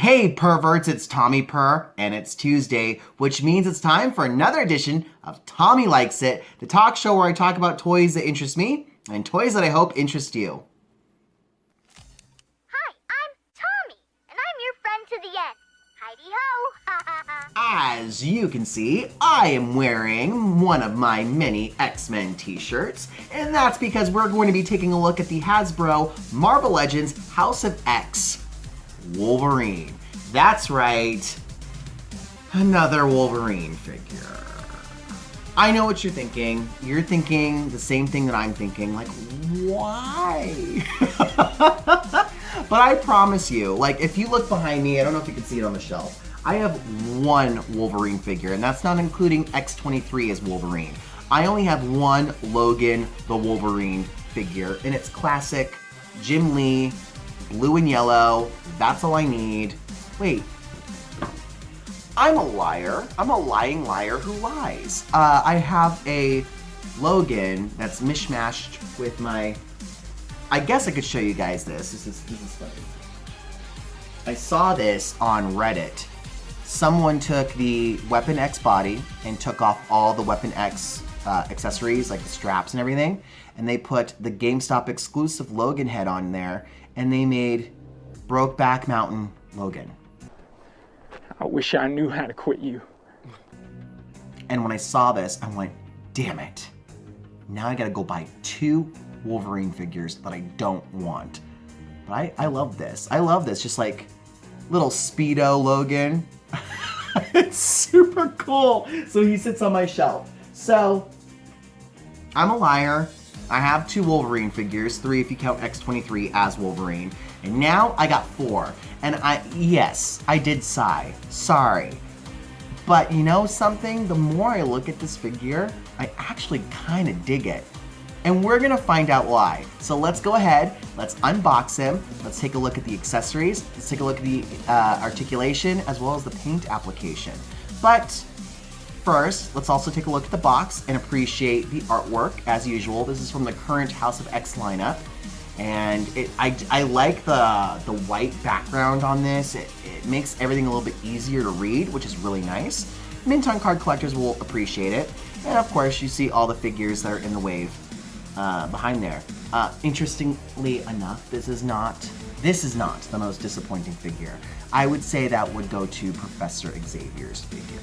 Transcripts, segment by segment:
Hey perverts, it's Tommy Purr, and it's Tuesday, which means it's time for another edition of Tommy Likes It, the talk show where I talk about toys that interest me and toys that I hope interest you. Hi, I'm Tommy, and I'm your friend to the end. Heidi-ho! As you can see, I am wearing one of my many X-Men t-shirts, and that's because we're going to be taking a look at the Hasbro Marvel Legends House of X Wolverine. That's right, another Wolverine figure. I know what you're thinking. You're thinking the same thing that I'm thinking, like, why? But I promise you, like, if you look behind me, I don't know if you can see it on the shelf, I have one Wolverine figure, and that's not including X-23 as Wolverine. I only have one Logan the Wolverine figure, and it's classic Jim Lee, blue and yellow. That's all I need. Wait, I'm a liar. I'm a lying liar who lies. I have a Logan that's mishmashed with my, I guess I could show you guys this. This is funny. I saw this on Reddit. Someone took the Weapon X body and took off all the Weapon X accessories, like the straps and everything, and they put the GameStop exclusive Logan head on there, and they made Brokeback Mountain Logan. I wish I knew how to quit you. And when I saw this, I went, damn it. Now I gotta go buy two Wolverine figures that I don't want. But I love this. I love this, just like little Speedo Logan. It's super cool. So he sits on my shelf. So, I'm a liar. I have two Wolverine figures, 3 if you count X-23 as Wolverine. And now I got 4. And yes, I did sigh. Sorry. But you know something? The more I look at this figure, I actually kind of dig it. And we're gonna find out why. So let's go ahead, let's unbox him, let's take a look at the accessories, let's take a look at the articulation, as well as the paint application. But first, let's also take a look at the box and appreciate the artwork, as usual. This is from the current House of X lineup. And I like the white background on this. It makes everything a little bit easier to read, which is really nice. Mint on card collectors will appreciate it. And of course, you see all the figures that are in the wave behind there. Interestingly enough, this is not the most disappointing figure. I would say that would go to Professor Xavier's figure.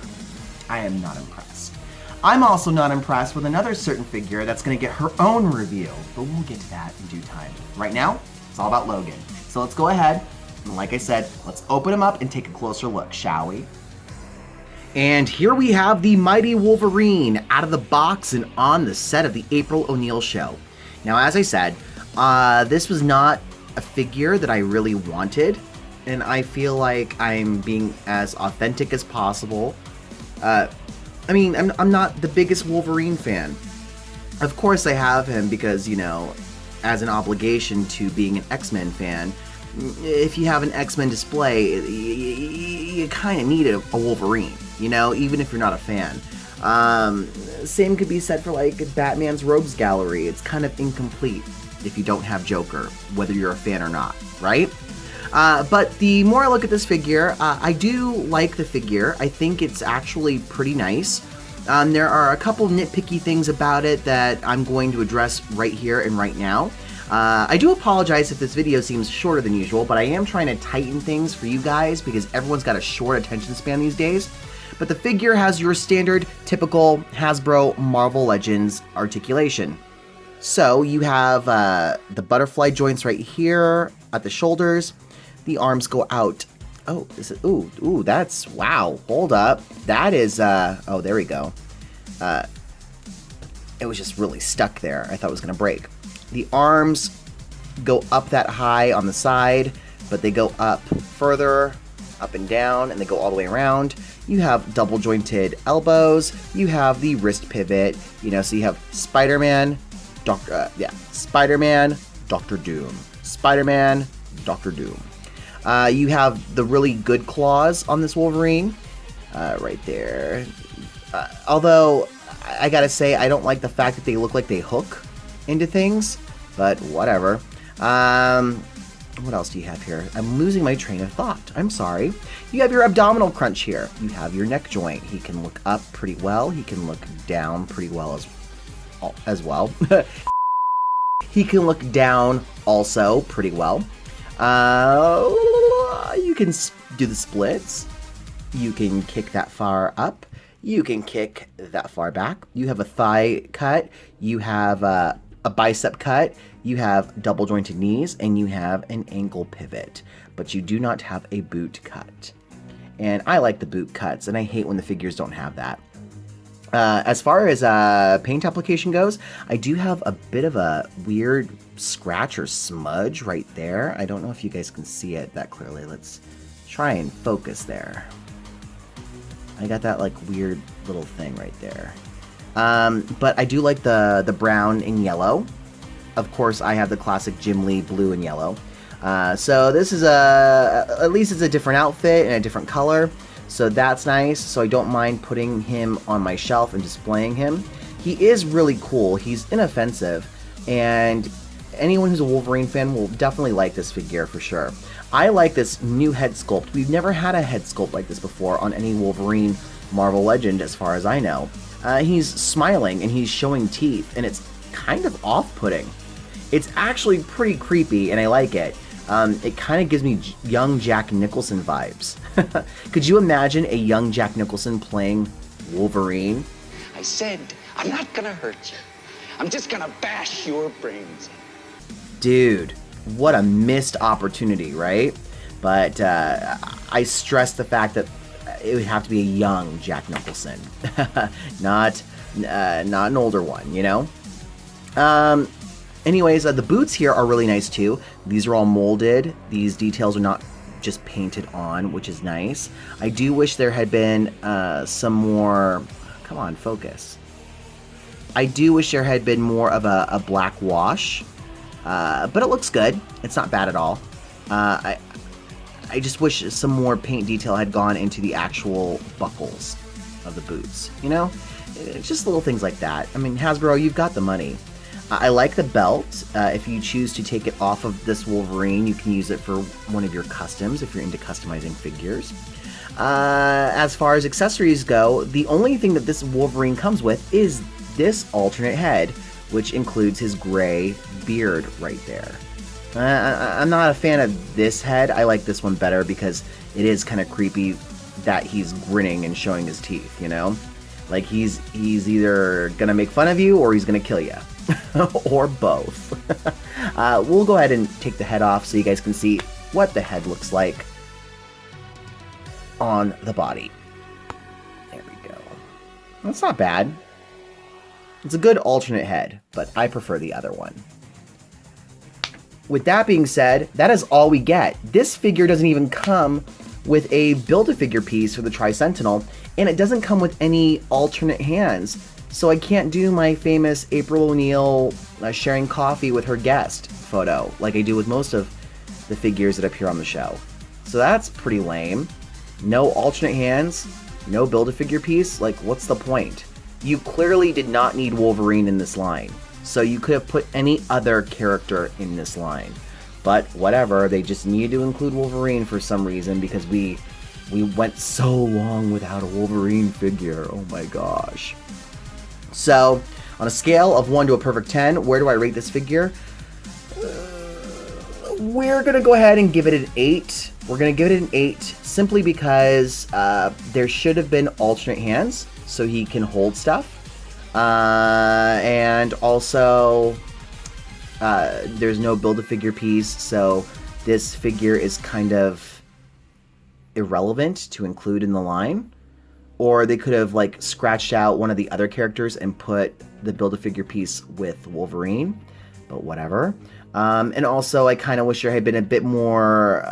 I am not impressed. I'm also not impressed with another certain figure that's going to get her own review, but we'll get to that in due time. Right now, it's all about Logan. So let's go ahead, and like I said, let's open him up and take a closer look, shall we? And here we have the mighty Wolverine out of the box and on the set of the April O'Neil show. Now, as I said, this was not a figure that I really wanted, and I feel like I'm being as authentic as possible. I mean, I'm not the biggest Wolverine fan. Of course I have him because, you know, as an obligation to being an X-Men fan, if you have an X-Men display, you kind of need a Wolverine, you know, even if you're not a fan. Same could be said for, like, Batman's Rogues Gallery. It's kind of incomplete if you don't have Joker, whether you're a fan or not, right? But the more I look at this figure, I do like the figure. I think it's actually pretty nice. There are a couple nitpicky things about it that I'm going to address right here and right now. I do apologize if this video seems shorter than usual, but I am trying to tighten things for you guys because everyone's got a short attention span these days. But the figure has your standard, typical Hasbro Marvel Legends articulation. So you have the butterfly joints right here at the shoulders. The arms go out. Oh, is it? Ooh, that's, wow. Hold up. That is, oh, there we go. It was just really stuck there. I thought it was going to break. The arms go up that high on the side, but they go up further, up and down, and they go all the way around. You have double jointed elbows. You have the wrist pivot, you know, so you have Spider-Man, Spider-Man, Dr. Doom. Spider-Man, Dr. Doom. You have the really good claws on this Wolverine, right there. Although, I gotta say, I don't like the fact that they look like they hook into things, but whatever. What else do you have here? I'm losing my train of thought. I'm sorry. You have your abdominal crunch here. You have your neck joint. He can look up pretty well. He can look down pretty well as well. He can look down also pretty well. You can do the splits. You can kick that far up. You can kick that far back. You have a thigh cut. You have a bicep cut. You have double jointed knees, and you have an ankle pivot, but you do not have a boot cut. And I like the boot cuts, and I hate when the figures don't have that. As far as paint application goes, I do have a bit of a weird scratch or smudge right there. I don't know if you guys can see it that clearly. Let's try and focus there. I got that like weird little thing right there. But I do like the brown and yellow. Of course, I have the classic Jim Lee blue and yellow. So this is at least it's a different outfit and a different color. So that's nice. So I don't mind putting him on my shelf and displaying him. He is really cool. He's inoffensive. And anyone who's a Wolverine fan will definitely like this figure for sure. I like this new head sculpt. We've never had a head sculpt like this before on any Wolverine Marvel Legend as far as I know. He's smiling and he's showing teeth, and it's kind of off-putting. It's actually pretty creepy, and I like it. It kind of gives me young Jack Nicholson vibes. Could you imagine a young Jack Nicholson playing Wolverine? I said, I'm not gonna hurt you. I'm just gonna bash your brains in. Dude, what a missed opportunity, right? But I stress the fact that it would have to be a young Jack Nicholson, not an older one, you know? Anyways, the boots here are really nice too. These are all molded. These details are not just painted on, which is nice. I do wish there had been some more... Come on, focus. I do wish there had been more of a black wash, but it looks good. It's not bad at all. I just wish some more paint detail had gone into the actual buckles of the boots, you know? It's just little things like that. I mean, Hasbro, you've got the money. I like the belt. If you choose to take it off of this Wolverine, you can use it for one of your customs if you're into customizing figures. As far as accessories go, the only thing that this Wolverine comes with is this alternate head, which includes his gray beard right there. I'm not a fan of this head. I like this one better because it is kind of creepy that he's grinning and showing his teeth, you know? Like he's either gonna make fun of you or he's gonna kill you. Or both. We'll go ahead and take the head off so you guys can see what the head looks like on the body. There we go. That's not bad. It's a good alternate head, but I prefer the other one. With that being said, that is all we get. This figure doesn't even come with a Build-A-Figure piece for the Tri-Sentinel, and it doesn't come with any alternate hands. So I can't do my famous April O'Neil sharing coffee with her guest photo like I do with most of the figures that appear on the show. So that's pretty lame. No alternate hands, no Build-A-Figure piece. Like, what's the point? You clearly did not need Wolverine in this line. So you could have put any other character in this line. But whatever, they just needed to include Wolverine for some reason because we went so long without a Wolverine figure. Oh my gosh. So, on a scale of 1 to a perfect 10, where do I rate this figure? We're going to go ahead and give it an 8. We're going to give it an 8 simply because there should have been alternate hands so he can hold stuff. And also, there's no Build-A-Figure piece, so this figure is kind of irrelevant to include in the line. Or they could have like scratched out one of the other characters and put the Build-A-Figure piece with Wolverine, but whatever. And also, I kind of wish there had been a bit more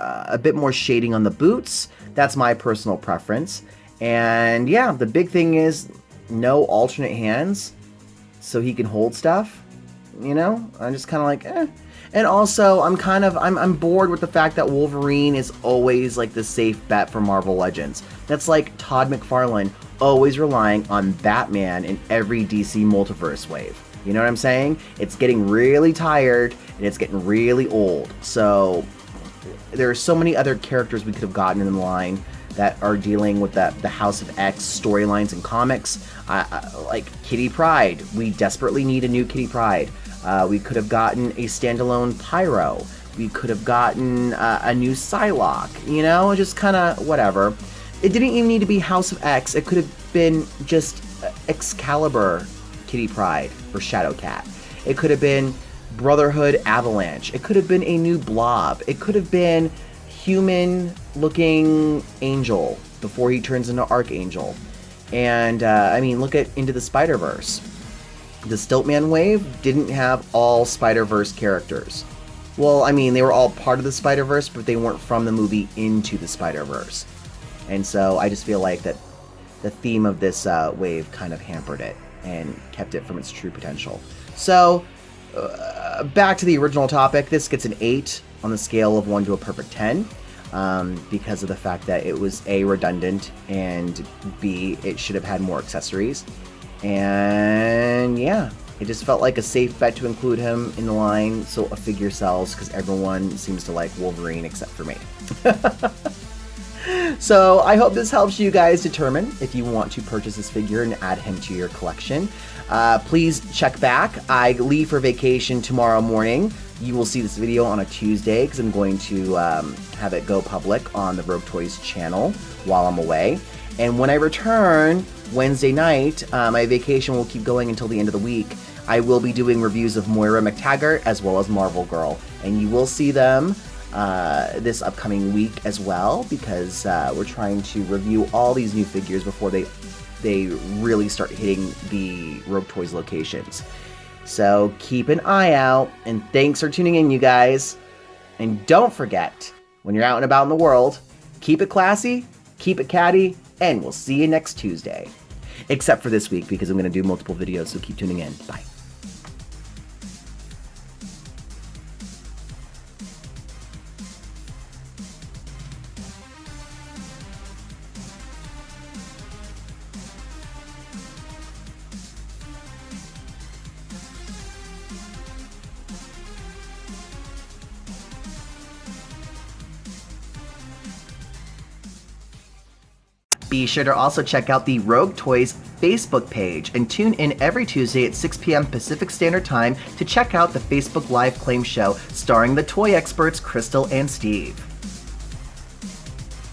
shading on the boots. That's my personal preference. And yeah, the big thing is no alternate hands, so he can hold stuff. You know, I'm just kind of like, eh. And also, I'm bored with the fact that Wolverine is always like the safe bet for Marvel Legends. That's like Todd McFarlane always relying on Batman in every DC multiverse wave. You know what I'm saying? It's getting really tired and it's getting really old. So there are so many other characters we could have gotten in the line that are dealing with the House of X storylines and comics. Like Kitty Pryde. We desperately need a new Kitty Pryde. We could have gotten a standalone Pyro. We could have gotten a new Psylocke. You know, just kind of whatever. It didn't even need to be House of X. It could have been just Excalibur Kitty Pryde or Shadowcat. It could have been Brotherhood Avalanche. It could have been a new Blob. It could have been human-looking Angel before he turns into Archangel. And, I mean, look at Into the Spider-Verse. The Stiltman wave didn't have all Spider-Verse characters. Well, I mean, they were all part of the Spider-Verse, but they weren't from the movie Into the Spider-Verse. And so I just feel like that the theme of this wave kind of hampered it and kept it from its true potential. So, back to the original topic, this gets an 8 on the scale of 1 to a perfect 10, because of the fact that it was A, redundant, and B, it should have had more accessories. And yeah, it just felt like a safe bet to include him in the line so a figure sells, because everyone seems to like Wolverine except for me. So I hope this helps you guys determine if you want to purchase this figure and add him to your collection. Please check back. I leave for vacation tomorrow morning. You will see this video on a Tuesday because I'm going to have it go public on the Rogue Toys channel while I'm away. And when I return Wednesday night, my vacation will keep going until the end of the week. I will be doing reviews of Moira McTaggart as well as Marvel Girl. And you will see them this upcoming week as well, because we're trying to review all these new figures before they really start hitting the Rogue Toys locations. So keep an eye out, and thanks for tuning in, you guys. And don't forget, when you're out and about in the world, keep it classy, keep it catty, and we'll see you next Tuesday. Except for this week, because I'm going to do multiple videos, so keep tuning in. Bye. Be sure to also check out the Rogue Toys Facebook page and tune in every Tuesday at 6 p.m. Pacific Standard Time to check out the Facebook Live Claim Show starring the toy experts Crystal and Steve.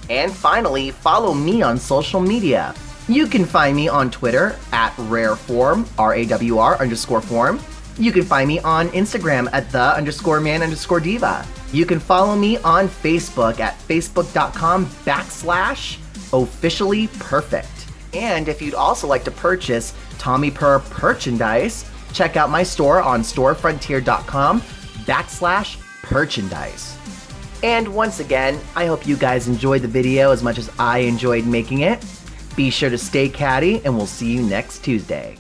And finally, follow me on social media. You can find me on Twitter at rareform, RAWR_form. You can find me on Instagram at _man_diva. You can follow me on Facebook at facebook.com/officially perfect. And if you'd also like to purchase Tommy Purr merchandise, check out my store on storefrontier.com/merchandise. And once again, I hope you guys enjoyed the video as much as I enjoyed making it. Be sure to stay catty, and we'll see you next Tuesday.